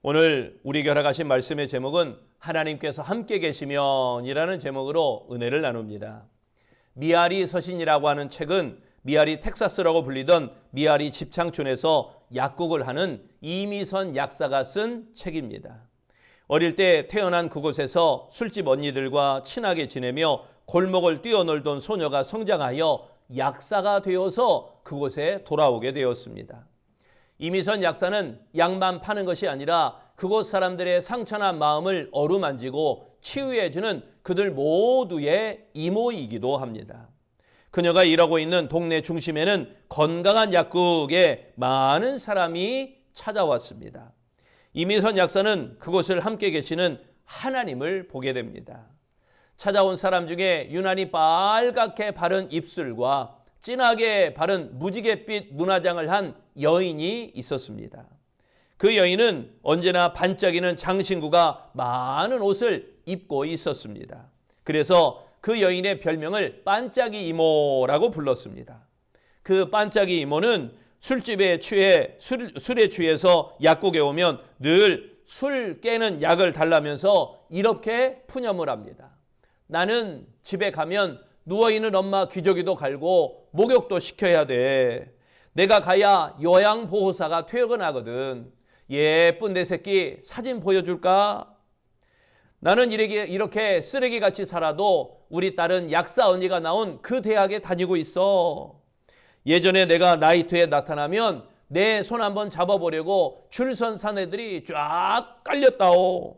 오늘 우리 결합하신 말씀의 제목은 하나님께서 함께 계시면이라는 제목으로 은혜를 나눕니다. 미아리 서신이라고 하는 책은 미아리 텍사스라고 불리던 미아리 집창촌에서 약국을 하는 이미선 약사가 쓴 책입니다. 어릴 때 태어난 그곳에서 술집 언니들과 친하게 지내며 골목을 뛰어놀던 소녀가 성장하여 약사가 되어서 그곳에 돌아오게 되었습니다. 이미선 약사는 약만 파는 것이 아니라 그곳 사람들의 상처난 마음을 어루만지고 치유해주는 그들 모두의 이모이기도 합니다. 그녀가 일하고 있는 동네 중심에는 건강한 약국에 많은 사람이 찾아왔습니다. 이미선 약사는 그곳을 함께 계시는 하나님을 보게 됩니다. 찾아온 사람 중에 유난히 빨갛게 바른 입술과 진하게 바른 무지갯빛 눈화장을 한 여인이 있었습니다. 그 여인은 언제나 반짝이는 장신구가 많은 옷을 입고 있었습니다. 그래서 그 여인의 별명을 반짝이 이모라고 불렀습니다. 그 반짝이 이모는 술에 취해서 약국에 오면 늘 술 깨는 약을 달라면서 이렇게 푸념을 합니다. 나는 집에 가면 누워있는 엄마 기저귀도 갈고 목욕도 시켜야 돼. 내가 가야 요양보호사가 퇴근하거든. 예쁜 내 새끼 사진 보여줄까? 나는 이렇게 쓰레기같이 살아도 우리 딸은 약사 언니가 나온 그 대학에 다니고 있어. 예전에 내가 나이트에 나타나면 내 손 한번 잡아보려고 줄 선 사내들이 쫙 깔렸다오.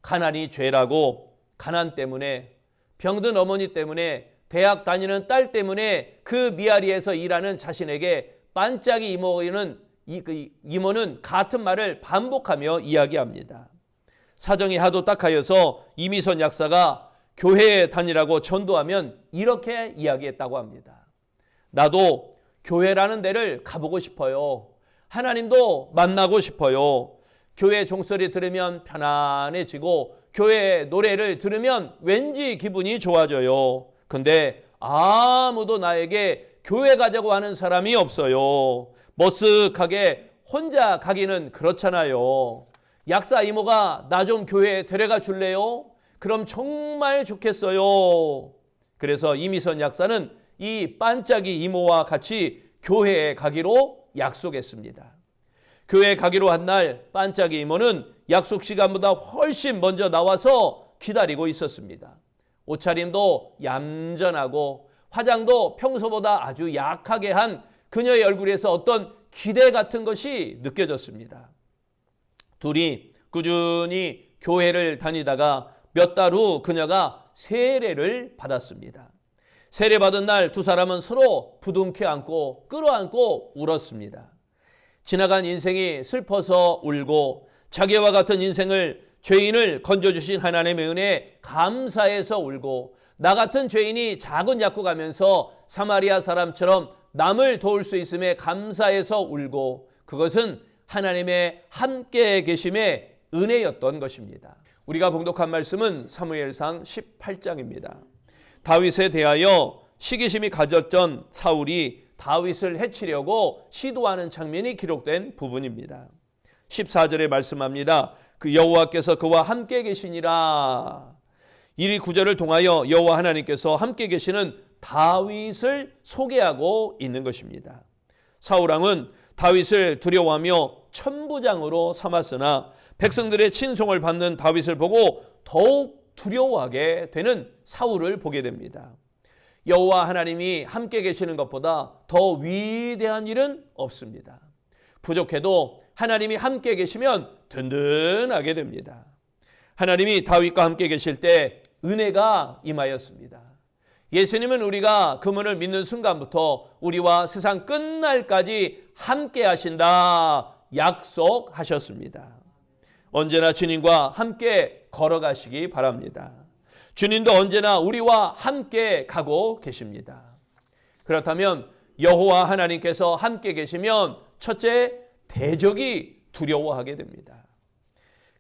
가난이 죄라고 가난 때문에 병든 어머니 때문에 대학 다니는 딸 때문에 그 미아리에서 일하는 자신에게 반짝이 이모는 같은 말을 반복하며 이야기합니다. 사정이 하도 딱하여서 이미선 약사가 교회에 다니라고 전도하면 이렇게 이야기했다고 합니다. 나도 교회라는 데를 가보고 싶어요. 하나님도 만나고 싶어요. 교회 종소리 들으면 편안해지고 교회 노래를 들으면 왠지 기분이 좋아져요. 근데 아무도 나에게 교회 가자고 하는 사람이 없어요. 머쓱하게 혼자 가기는 그렇잖아요. 약사 이모가 나 좀 교회에 데려가 줄래요? 그럼 정말 좋겠어요. 그래서 이미선 약사는 이 반짝이 이모와 같이 교회에 가기로 약속했습니다. 교회에 가기로 한 날 반짝이 이모는 약속 시간보다 훨씬 먼저 나와서 기다리고 있었습니다. 옷차림도 얌전하고 화장도 평소보다 아주 약하게 한 그녀의 얼굴에서 어떤 기대 같은 것이 느껴졌습니다. 둘이 꾸준히 교회를 다니다가 몇 달 후 그녀가 세례를 받았습니다. 세례받은 날 두 사람은 서로 부둥켜 안고 끌어안고 울었습니다. 지나간 인생이 슬퍼서 울고 자기와 같은 죄인을 건져주신 하나님의 은혜에 감사해서 울고 나 같은 죄인이 작은 약국 가면서 사마리아 사람처럼 남을 도울 수 있음에 감사해서 울고 그것은 하나님의 함께 계심의 은혜였던 것입니다. 우리가 봉독한 말씀은 사무엘상 18장입니다. 다윗에 대하여 시기심이 가졌던 사울이 다윗을 해치려고 시도하는 장면이 기록된 부분입니다. 14절에 말씀합니다. 그 여호와께서 그와 함께 계시니라. 이 구절을 통하여 여호와 하나님께서 함께 계시는 다윗을 소개하고 있는 것입니다. 사울왕은 다윗을 두려워하며 천부장으로 삼았으나 백성들의 친송을 받는 다윗을 보고 더욱 두려워하게 되는 사울을 보게 됩니다. 여호와 하나님이 함께 계시는 것보다 더 위대한 일은 없습니다. 부족해도 하나님이 함께 계시면 든든하게 됩니다. 하나님이 다윗과 함께 계실 때 은혜가 임하였습니다. 예수님은 우리가 그분을 믿는 순간부터 우리와 세상 끝날까지 함께 하신다 약속하셨습니다. 언제나 주님과 함께 걸어가시기 바랍니다. 주님도 언제나 우리와 함께 가고 계십니다. 그렇다면 여호와 하나님께서 함께 계시면 첫째, 대적이 두려워하게 됩니다.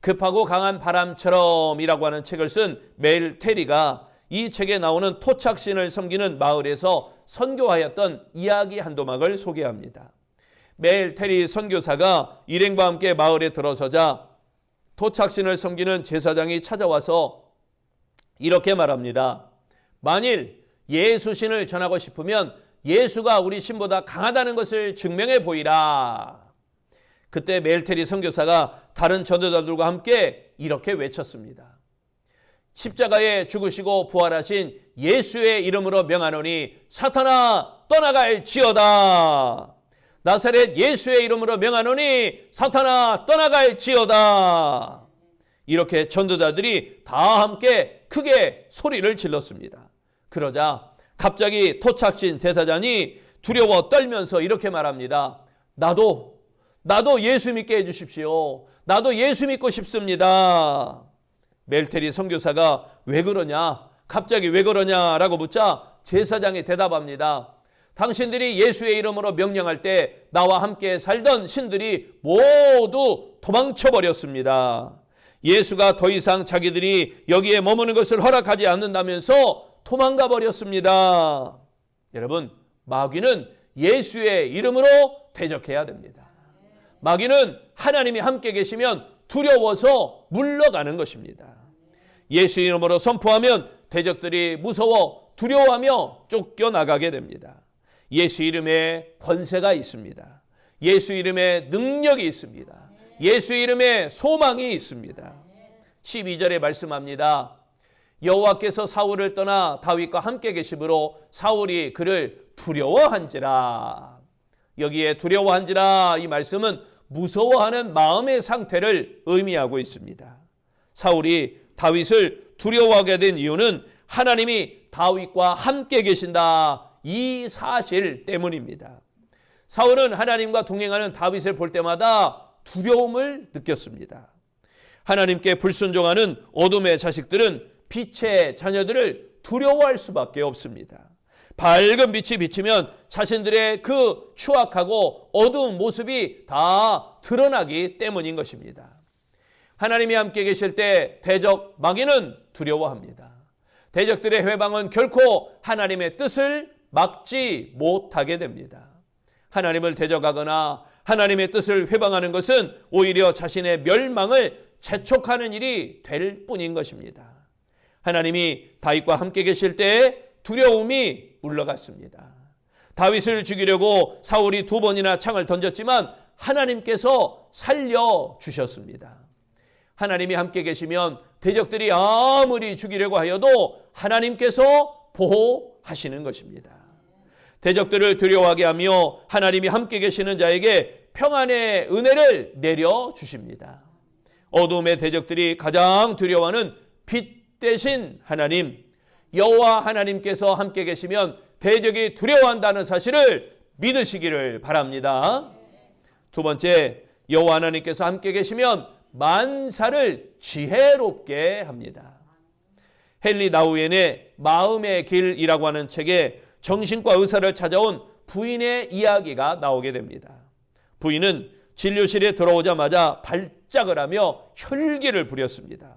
급하고 강한 바람처럼이라고 하는 책을 쓴 멜 테리가 이 책에 나오는 토착신을 섬기는 마을에서 선교하였던 이야기 한도막을 소개합니다. 매일 테리 선교사가 일행과 함께 마을에 들어서자 토착신을 섬기는 제사장이 찾아와서 이렇게 말합니다. 만일 예수신을 전하고 싶으면 예수가 우리 신보다 강하다는 것을 증명해 보이라. 그때 멜테리 선교사가 다른 전도자들과 함께 이렇게 외쳤습니다. 십자가에 죽으시고 부활하신 예수의 이름으로 명하노니 사탄아 떠나갈지어다. 나사렛 예수의 이름으로 명하노니 사탄아 떠나갈지어다. 이렇게 전도자들이 다 함께 크게 소리를 질렀습니다. 그러자 갑자기 토착신 제사장이 두려워 떨면서 이렇게 말합니다. 나도 예수 믿게 해주십시오. 나도 예수 믿고 싶습니다. 멜테리 선교사가 왜 그러냐? 갑자기 왜 그러냐라고 묻자 제사장이 대답합니다. 당신들이 예수의 이름으로 명령할 때 나와 함께 살던 신들이 모두 도망쳐 버렸습니다. 예수가 더 이상 자기들이 여기에 머무는 것을 허락하지 않는다면서 도망가 버렸습니다. 여러분, 마귀는 예수의 이름으로 대적해야 됩니다. 마귀는 하나님이 함께 계시면 두려워서 물러가는 것입니다. 예수 이름으로 선포하면 대적들이 무서워 두려워하며 쫓겨나가게 됩니다. 예수 이름에 권세가 있습니다. 예수 이름에 능력이 있습니다. 예수 이름에 소망이 있습니다. 12절에 말씀합니다. 여호와께서 사울을 떠나 다윗과 함께 계심으로 사울이 그를 두려워한지라. 여기에 두려워한지라 이 말씀은 무서워하는 마음의 상태를 의미하고 있습니다. 사울이 다윗을 두려워하게 된 이유는 하나님이 다윗과 함께 계신다. 이 사실 때문입니다. 사울은 하나님과 동행하는 다윗을 볼 때마다 두려움을 느꼈습니다. 하나님께 불순종하는 어둠의 자식들은 빛의 자녀들을 두려워할 수밖에 없습니다. 밝은 빛이 비치면 자신들의 그 추악하고 어두운 모습이 다 드러나기 때문인 것입니다. 하나님이 함께 계실 때 대적 마귀는 두려워합니다. 대적들의 회방은 결코 하나님의 뜻을 막지 못하게 됩니다. 하나님을 대적하거나 하나님의 뜻을 회방하는 것은 오히려 자신의 멸망을 재촉하는 일이 될 뿐인 것입니다. 하나님이 다윗과 함께 계실 때 두려움이 물러갔습니다. 다윗을 죽이려고 사울이 2번이나 창을 던졌지만 하나님께서 살려주셨습니다. 하나님이 함께 계시면 대적들이 아무리 죽이려고 하여도 하나님께서 보호하시는 것입니다. 대적들을 두려워하게 하며 하나님이 함께 계시는 자에게 평안의 은혜를 내려주십니다. 어둠의 대적들이 가장 두려워하는 빛 대신 하나님, 여호와 하나님께서 함께 계시면 대적이 두려워한다는 사실을 믿으시기를 바랍니다. 2번째, 여호와 하나님께서 함께 계시면 만사를 지혜롭게 합니다. 헨리 나우엔의 마음의 길이라고 하는 책에 정신과 의사를 찾아온 부인의 이야기가 나오게 됩니다. 부인은 진료실에 들어오자마자 발작을 하며 혈기를 부렸습니다.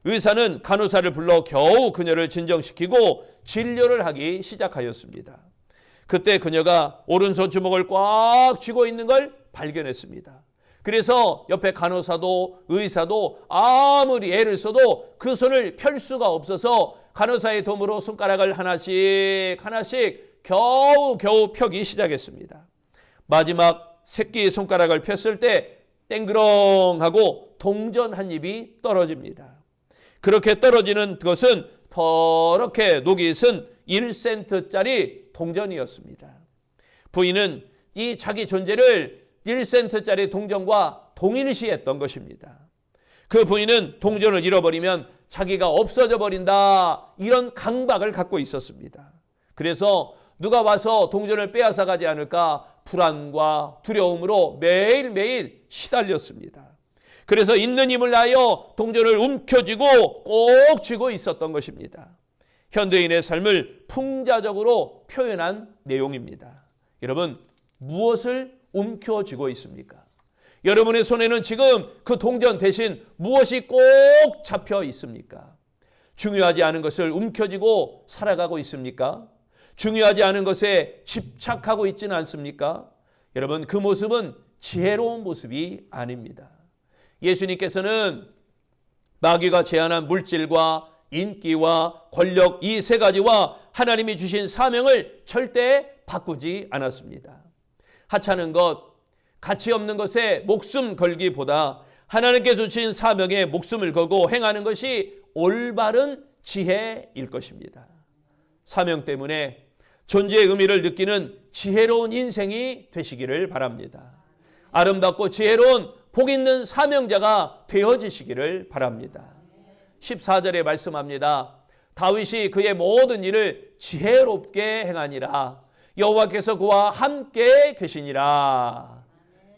의사는 간호사를 불러 겨우 그녀를 진정시키고 진료를 하기 시작하였습니다. 그때 그녀가 오른손 주먹을 꽉 쥐고 있는 걸 발견했습니다. 그래서 옆에 간호사도 의사도 아무리 애를 써도 그 손을 펼 수가 없어서 간호사의 도움으로 손가락을 하나씩 겨우 펴기 시작했습니다. 마지막 새끼 손가락을 폈을 때 땡그렁하고 동전 한 입이 떨어집니다. 그렇게 떨어지는 것은 퍼렇게 녹이 쓴 1센트짜리 동전이었습니다. 부인은 이 자기 존재를 1센트짜리 동전과 동일시했던 것입니다. 그 부인은 동전을 잃어버리면 자기가 없어져 버린다, 이런 강박을 갖고 있었습니다. 그래서 누가 와서 동전을 빼앗아 가지 않을까 불안과 두려움으로 매일매일 시달렸습니다. 그래서 있는 힘을 다하여 동전을 움켜쥐고 꼭 쥐고 있었던 것입니다. 현대인의 삶을 풍자적으로 표현한 내용입니다. 여러분, 무엇을 움켜쥐고 있습니까? 여러분의 손에는 지금 그 동전 대신 무엇이 꼭 잡혀 있습니까? 중요하지 않은 것을 움켜쥐고 살아가고 있습니까? 중요하지 않은 것에 집착하고 있지는 않습니까? 여러분, 그 모습은 지혜로운 모습이 아닙니다. 예수님께서는 마귀가 제안한 물질과 인기와 권력 이 세 가지와 하나님이 주신 사명을 절대 바꾸지 않았습니다. 하찮은 것, 가치 없는 것에 목숨 걸기보다 하나님께서 주신 사명에 목숨을 걸고 행하는 것이 올바른 지혜일 것입니다. 사명 때문에 존재의 의미를 느끼는 지혜로운 인생이 되시기를 바랍니다. 아름답고 지혜로운 복 있는 사명자가 되어지시기를 바랍니다. 14절에 말씀합니다. 다윗이 그의 모든 일을 지혜롭게 행하니라. 여호와께서 그와 함께 계시니라.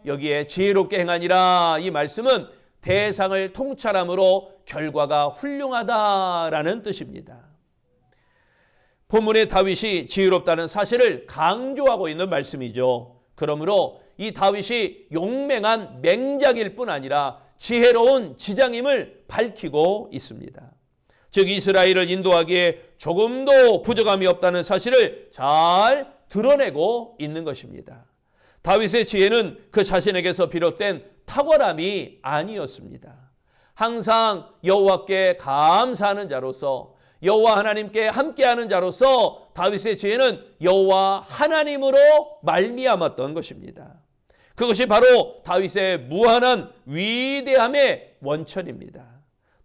여기에 지혜롭게 행하니라 이 말씀은 대상을 통찰함으로 결과가 훌륭하다라는 뜻입니다. 본문의 다윗이 지혜롭다는 사실을 강조하고 있는 말씀이죠. 그러므로 이 다윗이 용맹한 맹작일 뿐 아니라 지혜로운 지장임을 밝히고 있습니다. 즉 이스라엘을 인도하기에 조금도 부족함이 없다는 사실을 잘 드러내고 있는 것입니다. 다윗의 지혜는 그 자신에게서 비롯된 탁월함이 아니었습니다. 항상 여호와께 감사하는 자로서 여호와 하나님께 함께하는 자로서 다윗의 지혜는 여호와 하나님으로 말미암았던 것입니다. 그것이 바로 다윗의 무한한 위대함의 원천입니다.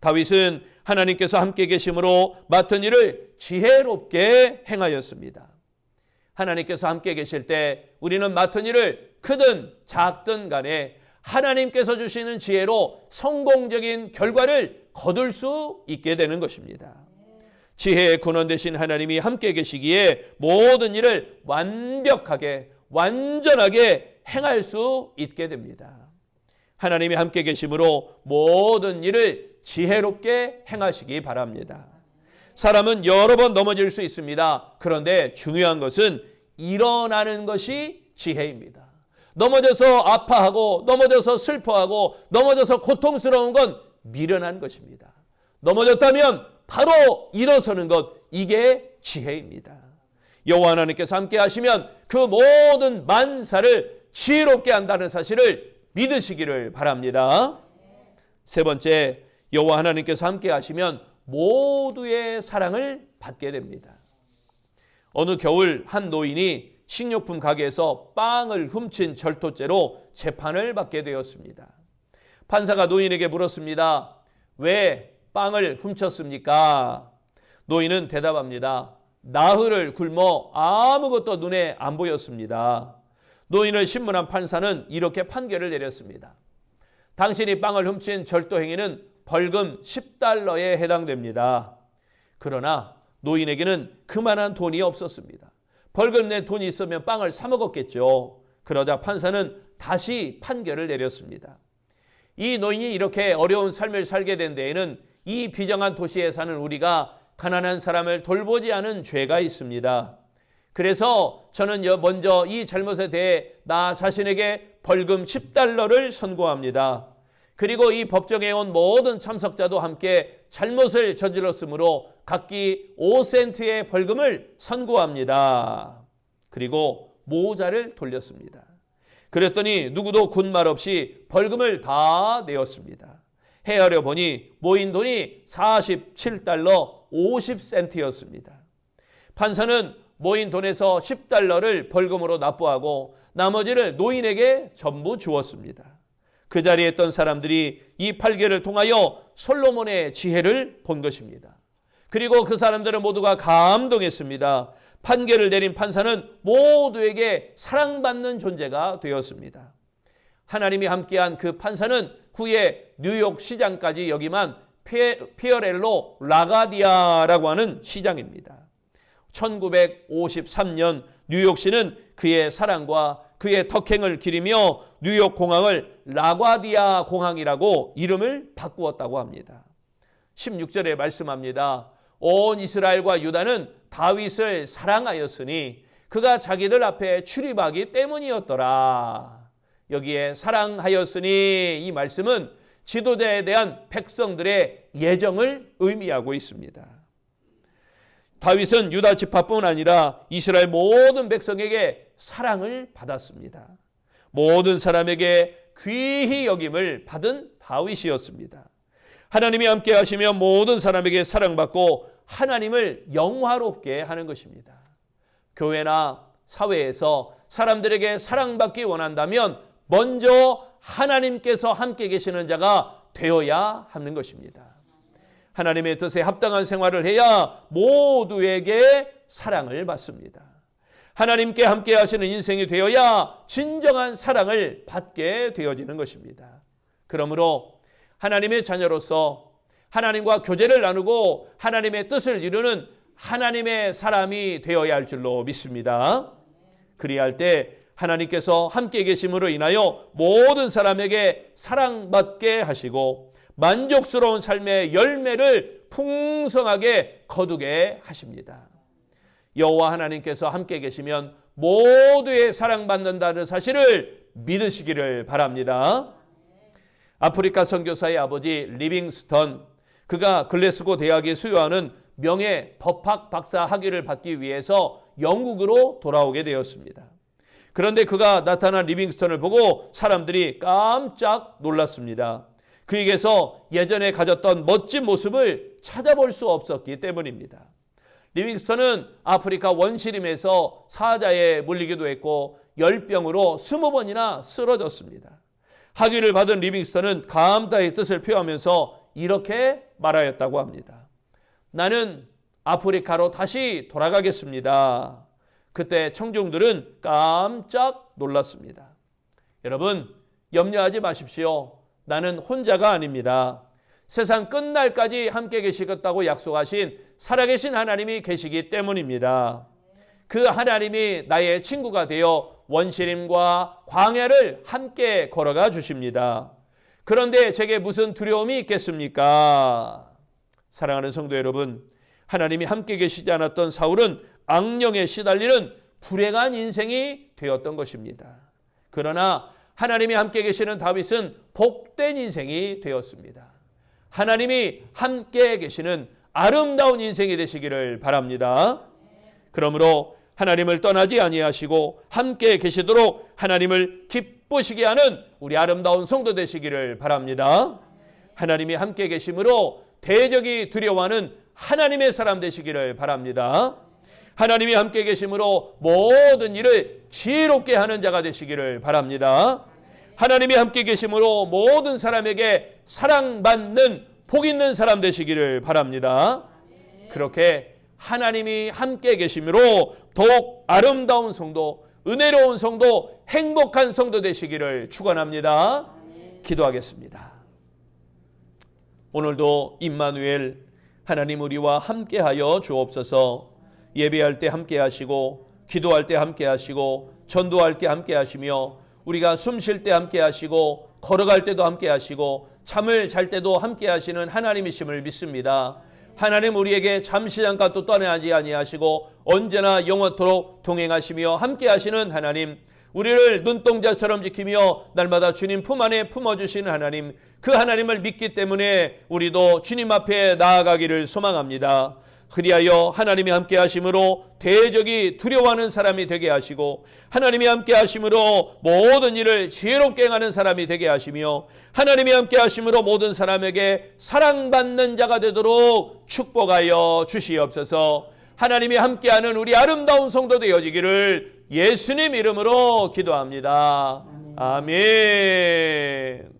다윗은 하나님께서 함께 계심으로 맡은 일을 지혜롭게 행하였습니다. 하나님께서 함께 계실 때 우리는 맡은 일을 크든 작든 간에 하나님께서 주시는 지혜로 성공적인 결과를 거둘 수 있게 되는 것입니다. 지혜의 근원 되신 하나님이 함께 계시기에 모든 일을 완벽하게 완전하게 행할 수 있게 됩니다. 하나님이 함께 계심으로 모든 일을 지혜롭게 행하시기 바랍니다. 사람은 여러 번 넘어질 수 있습니다. 그런데 중요한 것은 일어나는 것이 지혜입니다. 넘어져서 아파하고 넘어져서 슬퍼하고 넘어져서 고통스러운 건 미련한 것입니다. 넘어졌다면 바로 일어서는 것, 이게 지혜입니다. 여호와 하나님께서 함께 하시면 그 모든 만사를 지혜롭게 한다는 사실을 믿으시기를 바랍니다. 세 번째, 여호와 하나님께서 함께 하시면 모두의 사랑을 받게 됩니다. 어느 겨울 한 노인이 식료품 가게에서 빵을 훔친 절도죄로 재판을 받게 되었습니다. 판사가 노인에게 물었습니다. 왜 빵을 훔쳤습니까? 노인은 대답합니다. 나흘을 굶어 아무것도 눈에 안 보였습니다. 노인을 신문한 판사는 이렇게 판결을 내렸습니다. 당신이 빵을 훔친 절도 행위는 벌금 10달러에 해당됩니다. 그러나 노인에게는 그만한 돈이 없었습니다. 벌금 내 돈이 있으면 빵을 사 먹었겠죠. 그러자 판사는 다시 판결을 내렸습니다. 이 노인이 이렇게 어려운 삶을 살게 된 데에는 이 비정한 도시에 사는 우리가 가난한 사람을 돌보지 않은 죄가 있습니다. 그래서 저는 먼저 이 잘못에 대해 나 자신에게 벌금 10달러를 선고합니다. 그리고 이 법정에 온 모든 참석자도 함께 잘못을 저질렀으므로 각기 5센트의 벌금을 선고합니다. 그리고 모자를 돌렸습니다. 그랬더니 누구도 군말 없이 벌금을 다 내었습니다. 헤아려 보니 모인 돈이 47달러 50센트였습니다. 판사는 모인 돈에서 10달러를 벌금으로 납부하고 나머지를 노인에게 전부 주었습니다. 그 자리에 있던 사람들이 이 판결을 통하여 솔로몬의 지혜를 본 것입니다. 그리고 그 사람들은 모두가 감동했습니다. 판결을 내린 판사는 모두에게 사랑받는 존재가 되었습니다. 하나님이 함께한 그 판사는 후에 뉴욕 시장까지 역임한 피어렐로 라가디아라고 하는 시장입니다. 1953년 뉴욕시는 그의 사랑과 그의 덕행을 기리며 뉴욕 공항을 라과디아 공항이라고 이름을 바꾸었다고 합니다. 16절에 말씀합니다. 온 이스라엘과 유다는 다윗을 사랑하였으니 그가 자기들 앞에 출입하기 때문이었더라. 여기에 사랑하였으니 이 말씀은 지도자에 대한 백성들의 예정을 의미하고 있습니다. 다윗은 유다 지파뿐 아니라 이스라엘 모든 백성에게 사랑을 받았습니다. 모든 사람에게 귀히 여김을 받은 다윗이었습니다. 하나님이 함께 하시면 모든 사람에게 사랑받고 하나님을 영화롭게 하는 것입니다. 교회나 사회에서 사람들에게 사랑받기 원한다면 먼저 하나님께서 함께 계시는 자가 되어야 하는 것입니다. 하나님의 뜻에 합당한 생활을 해야 모두에게 사랑을 받습니다. 하나님께 함께 하시는 인생이 되어야 진정한 사랑을 받게 되어지는 것입니다. 그러므로 하나님의 자녀로서 하나님과 교제를 나누고 하나님의 뜻을 이루는 하나님의 사람이 되어야 할 줄로 믿습니다. 그리할 때 하나님께서 함께 계심으로 인하여 모든 사람에게 사랑받게 하시고 만족스러운 삶의 열매를 풍성하게 거두게 하십니다. 여호와 하나님께서 함께 계시면 모두의 사랑받는다는 사실을 믿으시기를 바랍니다. 아프리카 선교사의 아버지 리빙스턴, 그가 글래스고 대학에 수료하는 명예 법학 박사 학위를 받기 위해서 영국으로 돌아오게 되었습니다. 그런데 그가 나타난 리빙스턴을 보고 사람들이 깜짝 놀랐습니다. 그에게서 예전에 가졌던 멋진 모습을 찾아볼 수 없었기 때문입니다. 리빙스턴은 아프리카 원시림에서 사자에 물리기도 했고 열병으로 20번이나 쓰러졌습니다. 학위를 받은 리빙스턴은 감사의 뜻을 표하면서 이렇게 말하였다고 합니다. 나는 아프리카로 다시 돌아가겠습니다. 그때 청중들은 깜짝 놀랐습니다. 여러분, 염려하지 마십시오. 나는 혼자가 아닙니다. 세상 끝날까지 함께 계시겠다고 약속하신 살아계신 하나님이 계시기 때문입니다. 그 하나님이 나의 친구가 되어 원시림과 광야를 함께 걸어가 주십니다. 그런데 제게 무슨 두려움이 있겠습니까? 사랑하는 성도 여러분, 하나님이 함께 계시지 않았던 사울은 악령에 시달리는 불행한 인생이 되었던 것입니다. 그러나 하나님이 함께 계시는 다윗은 복된 인생이 되었습니다. 하나님이 함께 계시는 아름다운 인생이 되시기를 바랍니다. 그러므로 하나님을 떠나지 아니하시고 함께 계시도록 하나님을 기쁘시게 하는 우리 아름다운 성도 되시기를 바랍니다. 하나님이 함께 계심으로 대적이 두려워하는 하나님의 사람 되시기를 바랍니다. 하나님이 함께 계심으로 모든 일을 지혜롭게 하는 자가 되시기를 바랍니다. 하나님이 함께 계심으로 모든 사람에게 사랑받는 복 있는 사람 되시기를 바랍니다. 그렇게 하나님이 함께 계심으로 더욱 아름다운 성도, 은혜로운 성도, 행복한 성도 되시기를 축원합니다. 기도하겠습니다. 오늘도 임마누엘 하나님 우리와 함께하여 주옵소서. 예배할 때 함께하시고 기도할 때 함께하시고 전도할 때 함께하시며 우리가 숨 쉴 때 함께하시고 걸어갈 때도 함께하시고 잠을 잘 때도 함께하시는 하나님이심을 믿습니다. 하나님 우리에게 잠시 잠깐 또 떠나지 아니하시고 언제나 영원토록 동행하시며 함께하시는 하나님, 우리를 눈동자처럼 지키며 날마다 주님 품 안에 품어주시는 하나님, 그 하나님을 믿기 때문에 우리도 주님 앞에 나아가기를 소망합니다. 그리하여 하나님이 함께 하심으로 대적이 두려워하는 사람이 되게 하시고 하나님이 함께 하심으로 모든 일을 지혜롭게 행하는 사람이 되게 하시며 하나님이 함께 하심으로 모든 사람에게 사랑받는 자가 되도록 축복하여 주시옵소서. 하나님이 함께하는 우리 아름다운 성도 되어지기를 예수님 이름으로 기도합니다. 아멘.